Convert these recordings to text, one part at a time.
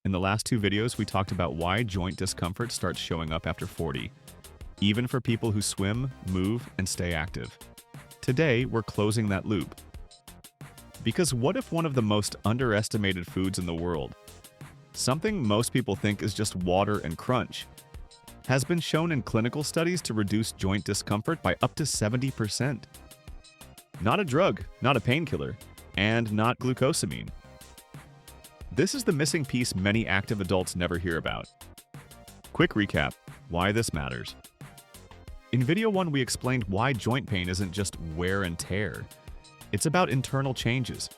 In the last two videos, we talked about why joint discomfort starts showing up after 40, even for people who swim, move, and stay active. Today, we're closing that loop. Because what if one of the most underestimated foods in the world, something most people think is just water and crunch, has been shown in clinical studies to reduce joint discomfort by up to 70%? Not a drug, not a painkiller, and not glucosamine. This is the missing piece many active adults never hear about. Quick recap: why this matters. In video 1, we explained why joint pain isn't just wear and tear. It's about internal changes,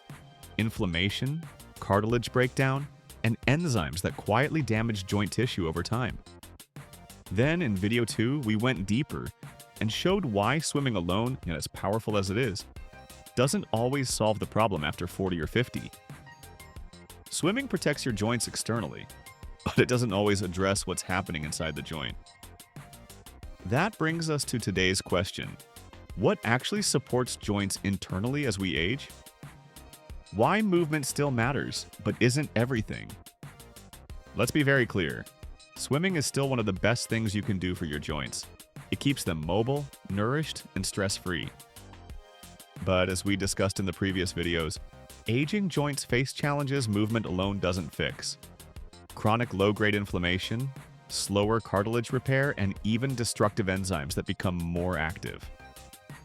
inflammation, cartilage breakdown, and enzymes that quietly damage joint tissue over time. Then, in video 2, we went deeper and showed why swimming alone, and as powerful as it is, doesn't always solve the problem after 40 or 50. Swimming protects your joints externally, but it doesn't always address what's happening inside the joint. That brings us to today's question: what actually supports joints internally as we age? Why movement still matters, but isn't everything? Let's be very clear. Swimming is still one of the best things you can do for your joints. It keeps them mobile, nourished, and stress-free. But as we discussed in the previous videos, aging joints face challenges movement alone doesn't fix. Chronic low-grade inflammation, slower cartilage repair, and even destructive enzymes that become more active.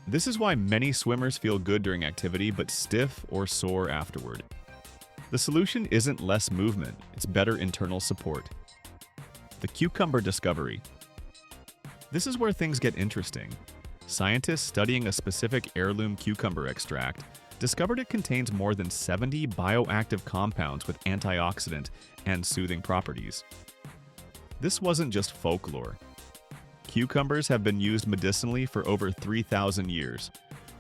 This is why many swimmers feel good during activity but stiff or sore afterward. The solution isn't less movement, it's better internal support. The cucumber discovery. This is where things get interesting. Scientists studying a specific heirloom cucumber extract discovered it contains more than 70 bioactive compounds with antioxidant and soothing properties. This wasn't just folklore. Cucumbers have been used medicinally for over 3,000 years.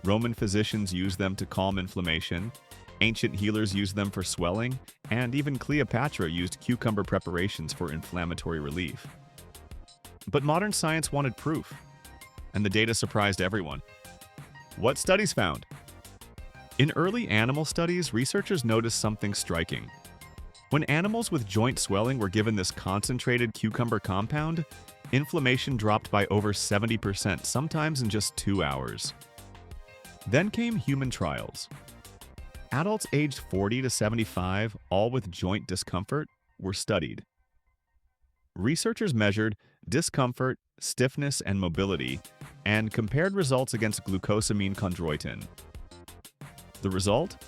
Roman physicians used them to calm inflammation, ancient healers used them for swelling, and even Cleopatra used cucumber preparations for inflammatory relief. But modern science wanted proof, and the data surprised everyone. What studies found? In early animal studies, researchers noticed something striking. When animals with joint swelling were given this concentrated cucumber compound, inflammation dropped by over 70%, sometimes in just 2 hours. Then came human trials. Adults aged 40 to 75, all with joint discomfort, were studied. Researchers measured discomfort, stiffness, and mobility, and compared results against glucosamine chondroitin. The result?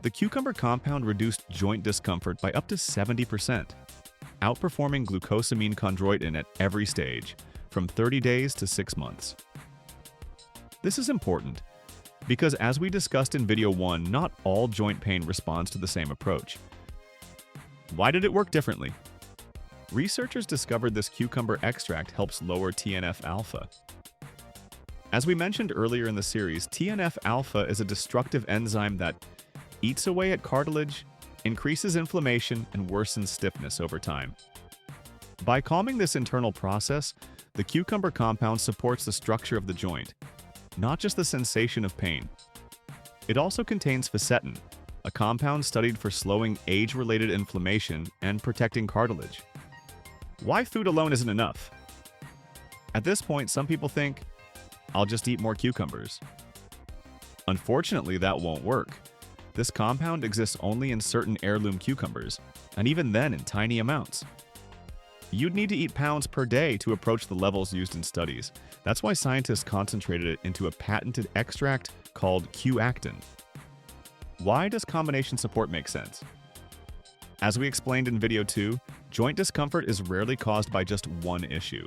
The cucumber compound reduced joint discomfort by up to 70%, outperforming glucosamine chondroitin at every stage, from 30 days to 6 months. This is important because, as we discussed in video 1, not all joint pain responds to the same approach. Why did it work differently? Researchers discovered this cucumber extract helps lower TNF-alpha. As we mentioned earlier in the series, TNF-alpha is a destructive enzyme that eats away at cartilage, increases inflammation, and worsens stiffness over time. By calming this internal process, the cucumber compound supports the structure of the joint, not just the sensation of pain. It also contains fisetin, a compound studied for slowing age-related inflammation and protecting cartilage. Why food alone isn't enough? At this point, some people think, I'll just eat more cucumbers. Unfortunately, that won't work. This compound exists only in certain heirloom cucumbers, and even then in tiny amounts. You'd need to eat pounds per day to approach the levels used in studies. That's why scientists concentrated it into a patented extract called Q-actin. Why does combination support make sense? As we explained in video 2, joint discomfort is rarely caused by just one issue.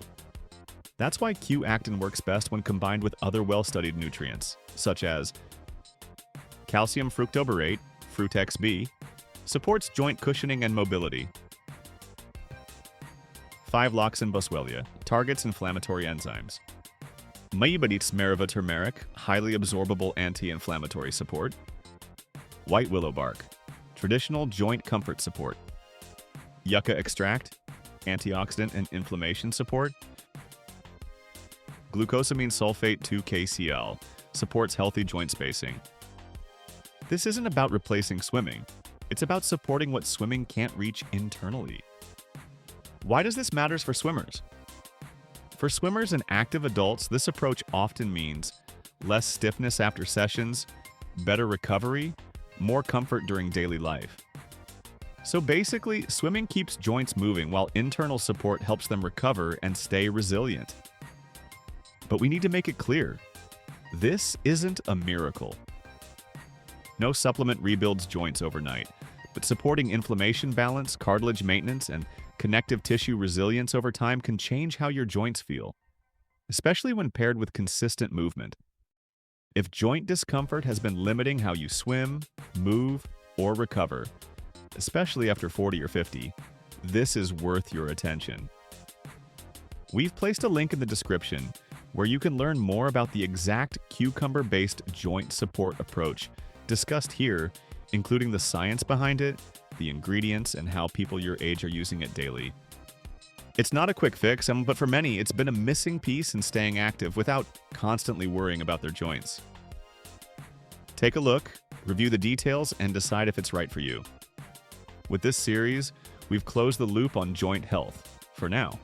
That's why Q-actin works best when combined with other well-studied nutrients, such as calcium fructoborate, Frutex-B, supports joint cushioning and mobility. 5-loxane boswellia targets inflammatory enzymes. Maibadits meriva turmeric, highly absorbable anti-inflammatory support. White willow bark, traditional joint comfort support. Yucca extract, antioxidant and inflammation support. Glucosamine sulfate 2-KCl supports healthy joint spacing. This isn't about replacing swimming. It's about supporting what swimming can't reach internally. Why does this matter for swimmers? For swimmers and active adults, this approach often means less stiffness after sessions, better recovery, more comfort during daily life. So basically, swimming keeps joints moving while internal support helps them recover and stay resilient. But we need to make it clear, this isn't a miracle. No supplement rebuilds joints overnight, but supporting inflammation balance, cartilage maintenance, and connective tissue resilience over time can change how your joints feel, especially when paired with consistent movement. If joint discomfort has been limiting how you swim, move, or recover, especially after 40 or 50, this is worth your attention. We've placed a link in the description where you can learn more about the exact cucumber-based joint support approach discussed here, including the science behind it, the ingredients, and how people your age are using it daily. It's not a quick fix, but for many, it's been a missing piece in staying active without constantly worrying about their joints. Take a look, review the details, and decide if it's right for you. With this series, we've closed the loop on joint health, for now.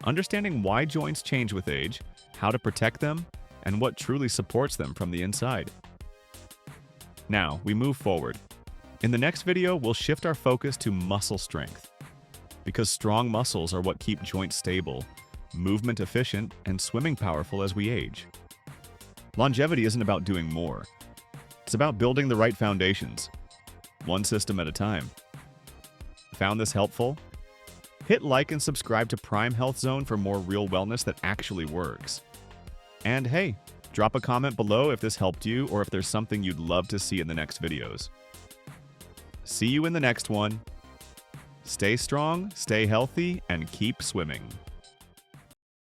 Understanding why joints change with age, how to protect them, and what truly supports them from the inside. Now, we move forward. In the next video, we'll shift our focus to muscle strength. Because strong muscles are what keep joints stable, movement efficient, and swimming powerful as we age. Longevity isn't about doing more. It's about building the right foundations, one system at a time. Found this helpful? Hit like and subscribe to Prime Health Zone for more real wellness that actually works. And hey, drop a comment below if this helped you or if there's something you'd love to see in the next videos. See you in the next one. Stay strong, stay healthy, and keep swimming.